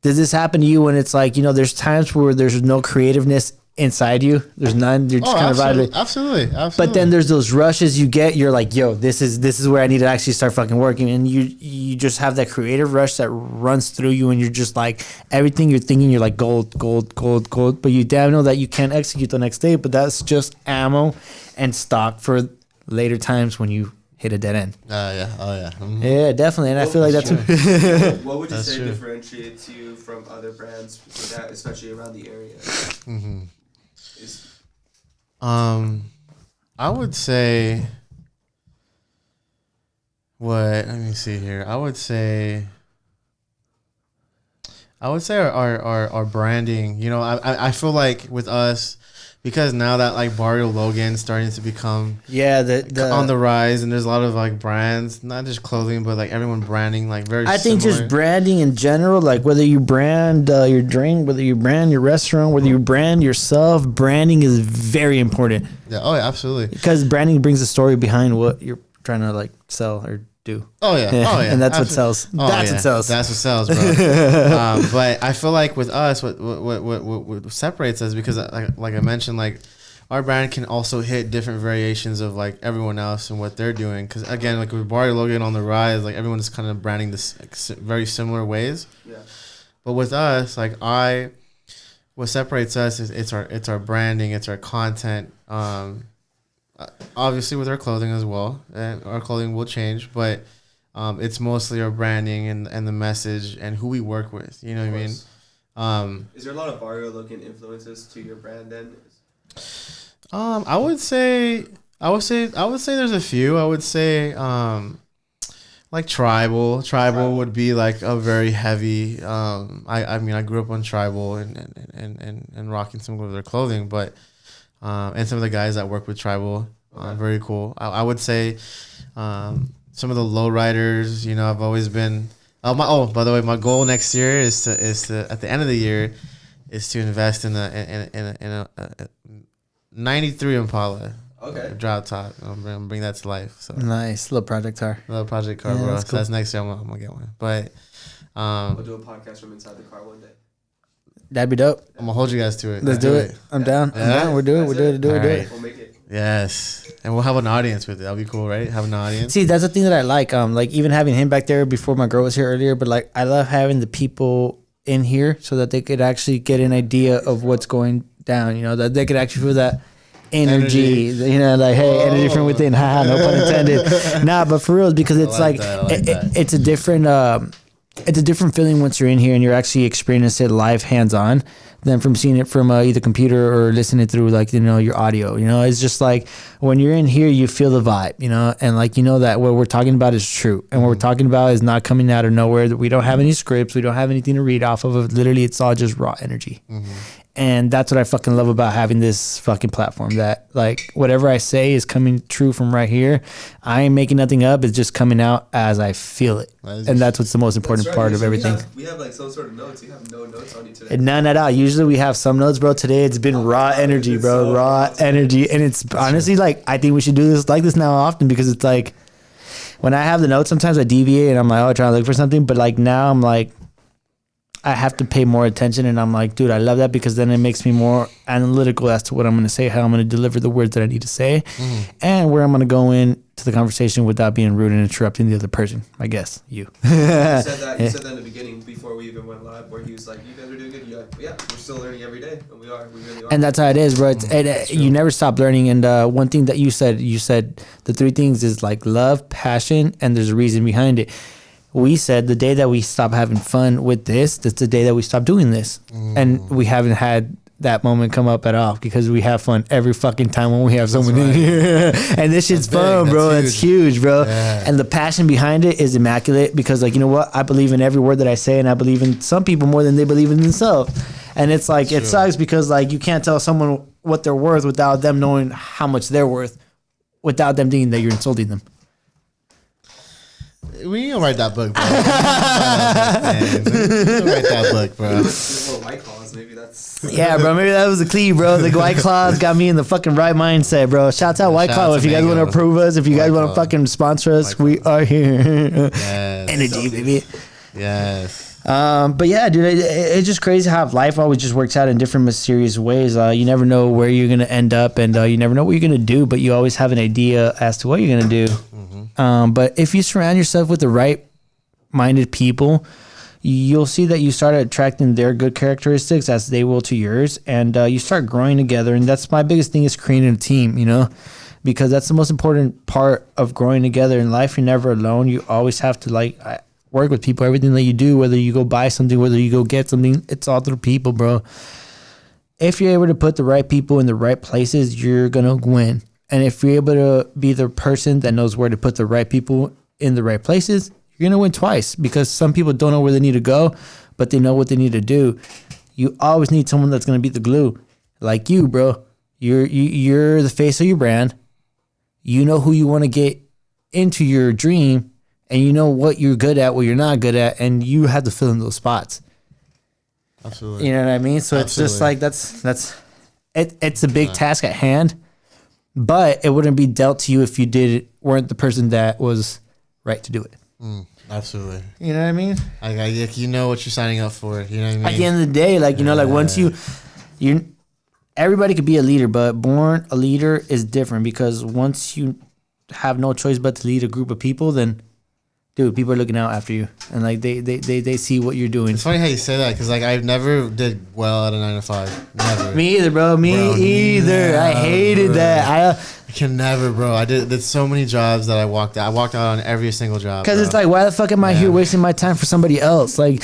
does this happen to you when it's like, you know, there's times where there's no creativeness inside you, there's none, you're just kind of vibing. Absolutely. But then there's those rushes you get, you're like, yo, this is where I need to actually start fucking working, and you just have that creative rush that runs through you, and you're just like, everything you're thinking, you're like gold, but you damn know that you can't execute the next day, but that's just ammo and stock for later times when you hit a dead end. Yeah, definitely. And I feel like that's what would you say differentiates you from other brands for that, especially around the area? I would say let me see here. I would say our branding, you know, I feel like with us, because now that like Barrio Logan's starting to become on the rise, and there's a lot of like brands, not just clothing, but like everyone branding like very I think similar. Just branding in general, like whether you brand your drink, whether you brand your restaurant, whether you brand yourself, branding is very important. Yeah, oh yeah, absolutely. Because branding brings a story behind what you're trying to like sell or do. Oh yeah. And that's what sells. That's what sells. That's what sells, bro. But I feel like with us, what separates us, because like I mentioned, like our brand can also hit different variations of like everyone else and what they're doing. Because again, like with Barrio Logan on the rise, like everyone is kind of branding this like, very similar ways. Yeah. But with us, like what separates us is it's our branding, it's our content. Obviously with our clothing as well, and our clothing will change, but it's mostly our branding and the message and who we work with. You know what I mean? Is there a lot of Barrio Logan influences to your brand then? I would say there's a few. I would say like tribal would be like a very heavy. I mean I grew up on tribal and rocking some of their clothing, but. And some of the guys that work with tribal, very cool. I would say some of the lowriders, you know, I've always been. By the way, my goal next year is to at the end of the year is to invest in a 93 Impala. Okay. Drop top. I'm gonna bring that to life. So nice little project car. Little project car, bro. That's So cool. that's next year. I'm gonna get one. But We'll do a podcast from inside the car one day. That'd be dope. I'm gonna hold you guys to it. Let's do it. I'm down. I'm down. We'll do it. We'll make it. Yes, and we'll have an audience with it. That'll be cool, right? Have an audience. See, that's the thing that I like. Like even having him back there before my girl was here earlier. But like, I love having the people in here so that they could actually get an idea of what's going down. You know, that they could actually feel that energy. You know, like hey, energy from within. Haha, no pun intended. Nah, but for real, because it's it's a different. It's a different feeling once you're in here and you're actually experiencing it live, hands on, than from seeing it from either computer or listening through like your audio. You know, it's just like when you're in here, you feel the vibe. You know, and like that what we're talking about is true, and what we're talking about is not coming out of nowhere. That we don't have any scripts, we don't have anything to read off of. Literally, it's all just raw energy. And that's what I fucking love about having this fucking platform, that like whatever I say is coming true from right here. I ain't making nothing up. It's just coming out as I feel it. And that's what's the most important part of everything. We have like some sort of notes. You have no notes on you today. None at all. Usually we have some notes, bro. Today it's been raw energy, bro. So raw energy. And it's honestly like, I think we should do this like this now often, because it's like when I have the notes, sometimes I deviate and I'm like, oh, trying to look for something. But like now I'm like, I have to pay more attention, and I'm like, dude, I love that, because then it makes me more analytical as to what I'm going to say, how I'm going to deliver the words that I need to say, and where I'm going to go in to the conversation without being rude and interrupting the other person. I guess you. You said that in the beginning before we even went live, where he was like, "You guys are doing good." You're like, yeah, we're still learning every day, and we are. We really are. And that's how it is, bro. You never stop learning. And one thing that you said the three things is like love, passion, and there's a reason behind it. We said the day that we stop having fun with this, that's the day that we stop doing this. And we haven't had that moment come up at all, because we have fun every fucking time when we have someone in here. And this shit's fun, bro. It's huge, bro. Yeah. And the passion behind it is immaculate, because like, you know what? I believe in every word that I say, and I believe in some people more than they believe in themselves. And it's like, it sucks, because like you can't tell someone what they're worth without them knowing how much they're worth, without them thinking that you're insulting them. We need to write that book, bro. We need to write that book, bro. White Claws, maybe that's... Yeah, bro. Maybe that was the key, bro. The White Claws got me in the fucking right mindset, bro. Shouts out White Claw. If you guys want to approve us, if you guys want to fucking sponsor us, we are here. Yes. Energy, baby. Yes. But yeah, dude, it's just crazy how life always just works out in different mysterious ways. You never know where you're going to end up, and you never know what you're going to do, but you always have an idea as to what you're going to do. But if you surround yourself with the right-minded people, you'll see that you start attracting their good characteristics as they will to yours, and you start growing together. And that's my biggest thing, is creating a team, you know, because that's the most important part of growing together in life. You're never alone. You always have to work with people. Everything that you do, whether you go buy something, whether you go get something, it's all through people, bro. If you're able to put the right people in the right places, you're gonna win. And if you're able to be the person that knows where to put the right people in the right places, you're going to win twice, because some people don't know where they need to go, but they know what they need to do. You always need someone that's going to be the glue. Like you, bro. You're the face of your brand. You know who you want to get into your dream, and you know what you're good at, what you're not good at, and you have to fill in those spots. Absolutely. You know what I mean? So It's just like it's a big task at hand. But it wouldn't be dealt to you if you weren't the person that was right to do it. Absolutely. You know what I mean? Like you know what you're signing up for. You know what I mean? At the end of the day, like, you know, like once you everybody could be a leader, but born a leader is different, because once you have no choice but to lead a group of people, then dude, people are looking out after you, and like they see what you're doing. It's funny how you say that, because like I never did well at a 9 to 5. Never. Me either, bro. Me either. Never. I hated that. I can never, bro. I did so many jobs that I walked out. I walked out on every single job. Because it's like, why the fuck am I here wasting my time for somebody else? Like,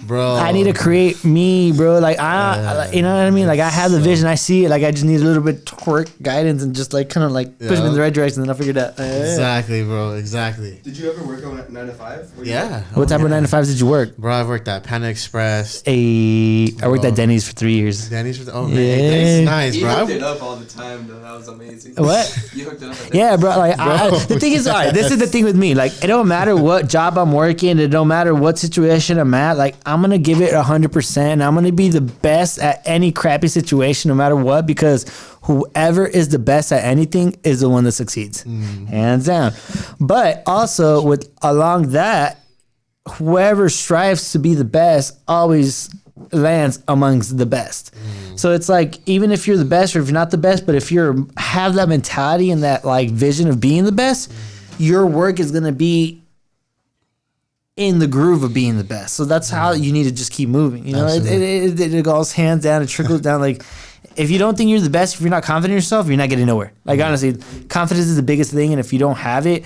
bro, I need to create me, bro. Like, you know what I mean? Like, I have the vision. I see it. Like, I just need a little bit of guidance, and just like kind of like push me in the right direction, and then I'll figure it out. Exactly, bro. Exactly. Did you ever work on 9 to 5? Yeah. What type of 9 to 5s did you work? Bro, I worked at Panda Express. I worked at Denny's for 3 years. Denny's for man, Denny's nice, He bro. hooked it up all the time, though. That's amazing. What? You hooked it up. Yeah, bro. Like, the thing is, all right, this is the thing with me. Like, it don't matter what job I'm working. It don't matter what situation I'm at. Like, I'm going to give it 100%. I'm going to be the best at any crappy situation, no matter what, because whoever is the best at anything is the one that succeeds. Hands down. But also, along that, whoever strives to be the best always lands amongst the best. So it's like, even if you're the best or if you're not the best, but if you have that mentality and that like vision of being the best, your work is going to be in the groove of being the best. So that's how you need to just keep moving. You know, it goes hands down, it trickles down. Like, if you don't think you're the best, if you're not confident in yourself, you're not getting nowhere. Like, honestly, confidence is the biggest thing. And if you don't have it,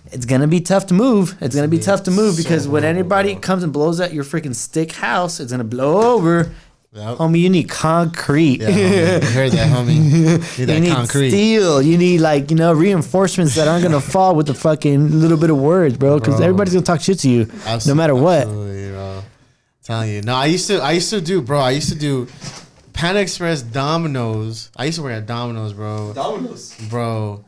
it's going to be tough to move. It's going to be tough to move because when anybody comes and blows at your freaking stick house, it's going to blow over. Yep. Homie, you need concrete. Yeah, homie. I heard that, homie. You need concrete. Steel. You need, like, you know, reinforcements that aren't going to fall with the fucking little bit of words, bro. Because everybody's going to talk shit to you no matter what. Absolutely, bro. I'm telling you. No, I used to do Panda Express, Domino's. I used to work at Domino's, bro. Domino's? Bro.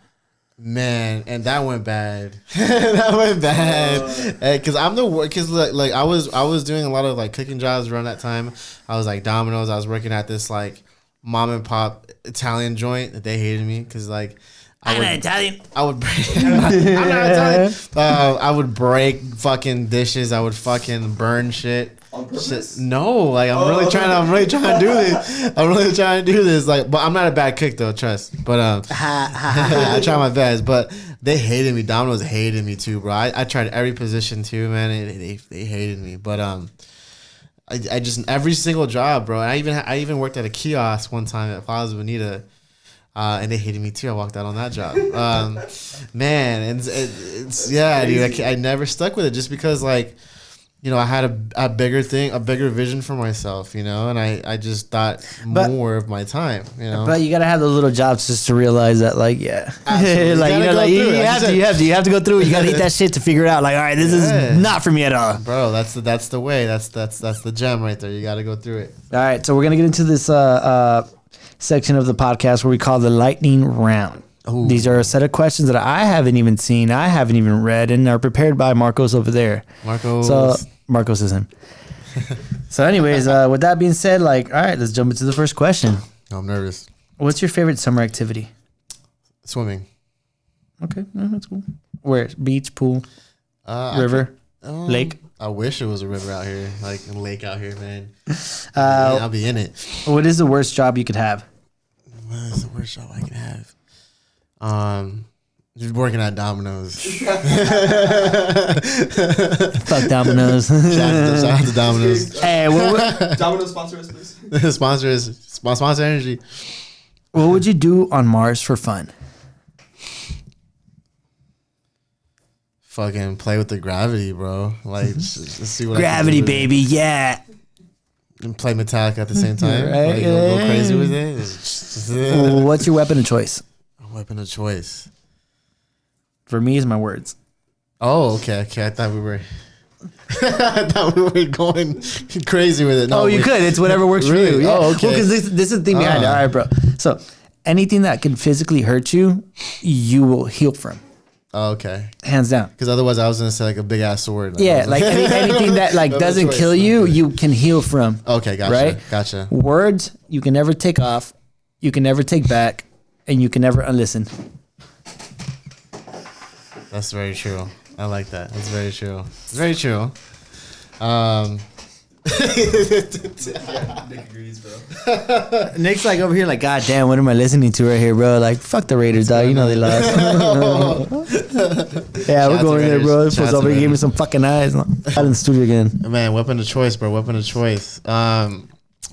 Man, and that went bad. That went bad. Because like I was doing a lot of like cooking jobs around that time. I was like Domino's. I was working at this like mom and pop Italian joint. They hated me because like I'm not Italian. I'm not Italian. I would break fucking dishes. I would fucking burn shit. On purpose? No, like I'm really trying to do this. I'm really trying to do this. Like, but I'm not a bad cook though, trust. But I try my best. But they hated me. Domino's hated me too, bro. I tried every position too, man. They hated me. But I just every single job, bro. And I even worked at a kiosk one time at Plaza Bonita. And they hated me too. I walked out on that job. Man, it's yeah, dude. I never stuck with it just because like. You know, I had a bigger vision for myself, you know, and I just thought more of my time, you know. But you gotta have those little jobs just to realize that, like, yeah, like you know, like you have to go through it. You gotta eat that shit to figure it out. Like, all right, this is not for me at all, bro. That's the way. That's the gem right there. You gotta go through it. All right, so we're gonna get into this section of the podcast where we call the lightning round. Ooh. These are a set of questions that I haven't even seen, I haven't even read, and are prepared by Marcos over there. Marcos is him. So anyways, with that being said, like, all right, let's jump into the first question. I'm nervous. What's your favorite summer activity? Swimming. Okay, that's cool. Where? Beach, pool, river, lake? I wish it was a river out here, like a lake out here, man. I'll be in it. What is the worst job you could have? What is the worst job I can have? Just working at Domino's. Fuck Domino's. Shout out to Domino's. Hey, Domino's sponsor us, please. Sponsor energy. What would you do on Mars for fun? Fucking play with the gravity, bro. Like, just see what gravity, baby, yeah. And play Metallica at the same time. Right? Like, go crazy with it. What's your weapon of choice? Weapon of choice. For me, is my words. Oh, okay. I thought we were going crazy with it. No, you could. It's whatever works for you. Yeah. Oh, okay. Because this is the thing behind it. All right, bro. So anything that can physically hurt you, you will heal from. Oh, okay. Hands down. Because otherwise, I was gonna say like a big ass sword. Yeah, like anything that like doesn't kill you, you can heal from. Okay, gotcha. Right? Gotcha. Words you can never take off, you can never take back, and you can never unlisten. That's very true. I like that. That's very true. It's very true. Nick agrees, bro. Nick's like over here like, God damn, what am I listening to right here, bro? Like, fuck the Raiders, dog. You know they lost. Yeah, we're going there, bro. This was over here, gave me some fucking eyes. Out in the studio again. Man, weapon of choice, bro. Weapon of choice.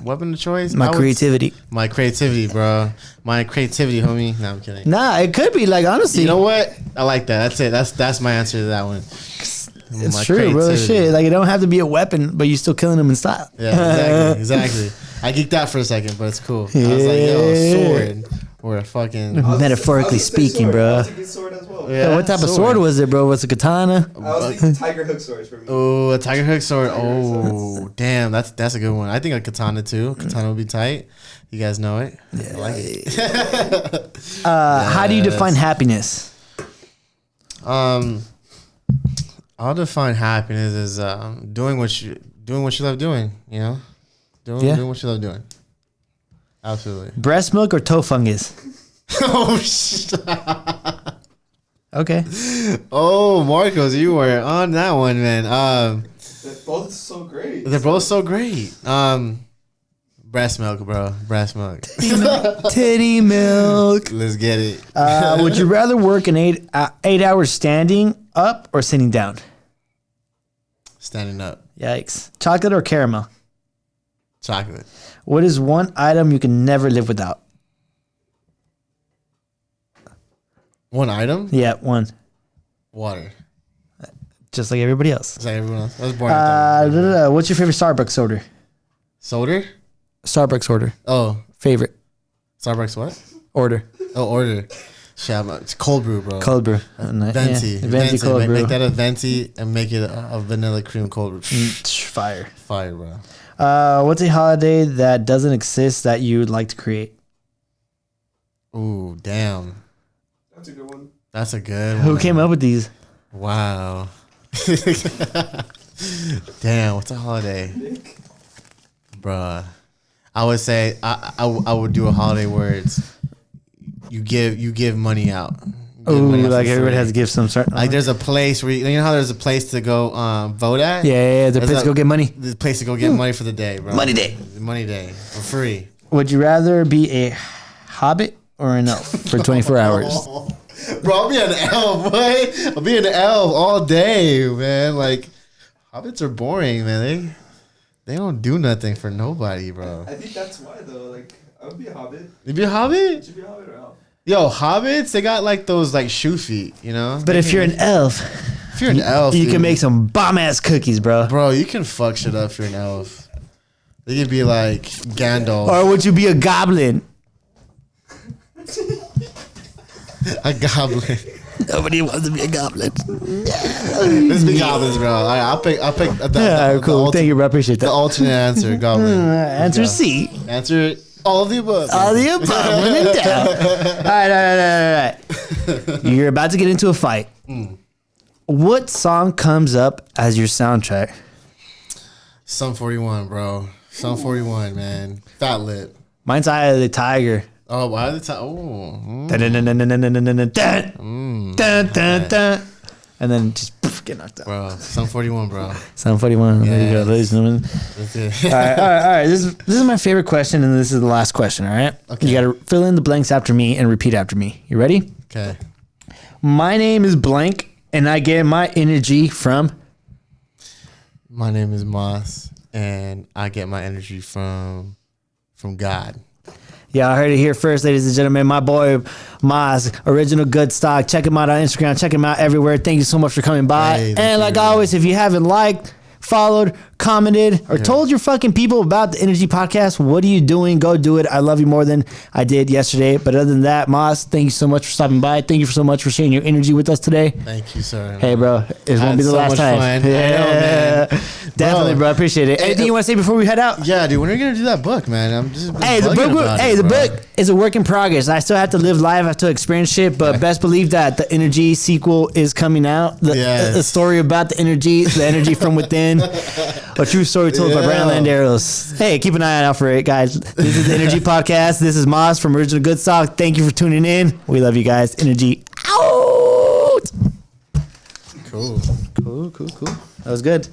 Weapon of choice? My creativity. My creativity, bro. My creativity, homie. No, I'm kidding. Nah, it could be like, honestly. You know what? I like that. That's it. That's my answer to that one. It's my true, bro. Shit. Like, it don't have to be a weapon, but you're still killing them in style. Yeah, exactly. I geeked out for a second, but it's cool. Yeah. I was like, yo, a sword. Or a fucking... Metaphorically speaking, bro. That's a good sword as well. Yeah, what type of sword was it, bro? Was it a katana? I was thinking tiger hook swords for me. Oh, a tiger hook sword. Oh, damn. That's a good one. I think a katana, too. Katana would be tight. You guys know it? Yeah. I like it. How do you define happiness? I'll define happiness as doing what you love doing, you know? Doing what you love doing. Absolutely. Breast milk or toe fungus? Oh, shit. Okay. Oh, Marcos, you were on that one, man. They're both so great. They're both so great. Breast milk, bro. Breast milk. Titty milk. Let's get it. Would you rather work an 8 hours standing up or sitting down? Standing up. Yikes. Chocolate or caramel? Chocolate. What is one item you can never live without? One item? Yeah, one. Water. Just like everybody else. Just like everyone else. I was born what's your favorite Starbucks order? Soda? Starbucks order. Oh. Favorite. Starbucks what? Order. Oh, order. It's cold brew, bro. Cold brew. Venti. Venti cold brew. Make that a venti and make it a vanilla cream cold brew. Fire. Fire, bro. What's a holiday that doesn't exist that you would like to create? Ooh, damn. That's a good one. That's a good one. Who came up with these? Wow. Damn, what's a holiday? Nick. Bruh. I would say I would do a holiday where it's you give money out. Oh, like everybody has to give some sort. Like there's a place where you know how there's a place to go vote at. Yeah. The place to go get money. The place to go get money for the day, bro. Money day for free. Would you rather be a hobbit or an elf for 24 hours? Bro, I'll be an elf, boy. I'll be an elf all day, man. Like hobbits are boring, man. They don't do nothing for nobody, bro. I think that's why though. Like I would be a hobbit. You'd be a hobbit? Should be a hobbit or elf. Yo, hobbits, they got like those like shoe feet, you know? But if you're an elf, you can make some bomb ass cookies, bro. Bro, you can fuck shit up if you're an elf. They could be like Gandalf. Or would you be a goblin? A goblin. Nobody wants to be a goblin. Let's be goblins, bro. All right, I'll pick Cool. Thank you, bro. I appreciate that. The alternate answer, goblin. Answer C. Answer all of the above. All the above. When in doubt. All right. You're about to get into a fight. What song comes up as your soundtrack? Sum 41, bro. Sum 41, man. Fat Lip. Mine's Eye of the Tiger. Oh, why the time? Oh. And then just get knocked out. Bro, Sum 41, bro. Sum 41. There you go, ladies and gentlemen. That's it. All right. This is my favorite question, and this is the last question, all right? Okay. You got to fill in the blanks after me and repeat after me. You ready? Okay. My name is blank, and I get my energy from... My name is Moss, and I get my energy from God. Yeah, I heard it here first, ladies and gentlemen. My boy, Moss, Original Good Stock. Check him out on Instagram. Check him out everywhere. Thank you so much for coming by. Hey, and like always, if you haven't liked, followed, commented, or told your fucking people about the Energy Podcast, what are you doing? Go do it. I love you more than I did yesterday. But other than that, Moss, thank you so much for stopping by. Thank you so much for sharing your energy with us today. Thank you, sir. Hey, bro. It won't be the last time. Fun. Yeah. Definitely, bro. I appreciate it. Anything you want to say before we head out? Yeah, dude. When are you gonna do that book, man? I'm just the book is a work in progress. I still have to live life. I have to experience shit, but best believe that the Energy sequel is coming out. The story about the energy from within. A true story told by Brian Landeros. Hey, keep an eye out for it, guys. This is the Energy Podcast. This is Moss from Original Good Stock. Thank you for tuning in. We love you guys. Energy out. Cool. That was good.